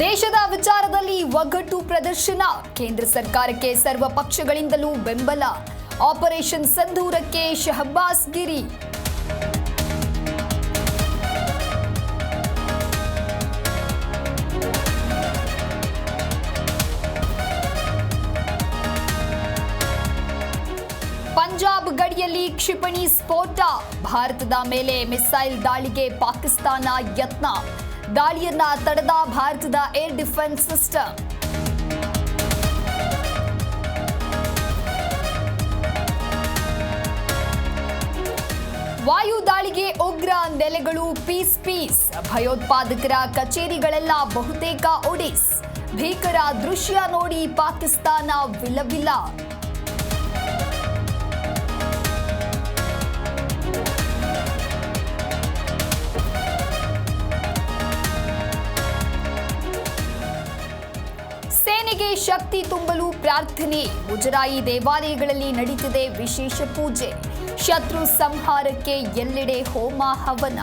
ದೇಶದ ವಿಚಾರದಲ್ಲಿ ಒಗ್ಗಟ್ಟು ಪ್ರದರ್ಶನ, ಕೇಂದ್ರ ಸರ್ಕಾರಕ್ಕೆ ಸರ್ವ ಪಕ್ಷಗಳಿಂದಲೂ ಬೆಂಬಲ. ಆಪರೇಷನ್ ಸಿಂಧೂರಕ್ಕೆ ಶಹಬ್ಬಾಸ್ ಗಿರಿ. ಪಂಜಾಬ್ ಗಡಿಯಲ್ಲಿ ಕ್ಷಿಪಣಿ ಸ್ಫೋಟ, ಭಾರತದ ಮೇಲೆ ಮಿಸೈಲ್ ದಾಳಿಗೆ ಪಾಕಿಸ್ತಾನ ಯತ್ನ. ದಾಳಿಯನ್ನ ತಡೆದ ಭಾರತದ ಏರ್ ಡಿಫೆನ್ಸ್ ಸಿಸ್ಟಮ್. ವಾಯು ದಾಳಿಗೆ ಉಗ್ರ ನೆಲೆಗಳು ಪೀಸ್. ಭಯೋತ್ಪಾದಕರ ಕಚೇರಿಗಳೆಲ್ಲ ಬಹುತೇಕ ಒಡಿಸ್. ಭೀಕರ ದೃಶ್ಯ ನೋಡಿ ಪಾಕಿಸ್ತಾನ ವಿಲವಿಲ. ಸೇನೆಗೆ ಶಕ್ತಿ ತುಂಬಲು ಪ್ರಾರ್ಥನೆ, ಮುಜರಾಯಿ ದೇವಾಲಯಗಳಲ್ಲಿ ನಡೀತಿದೆ ವಿಶೇಷ ಪೂಜೆ. ಶತ್ರು ಸಂಹಾರಕ್ಕೆ ಎಲ್ಲೆಡೆ ಹೋಮ ಹವನ.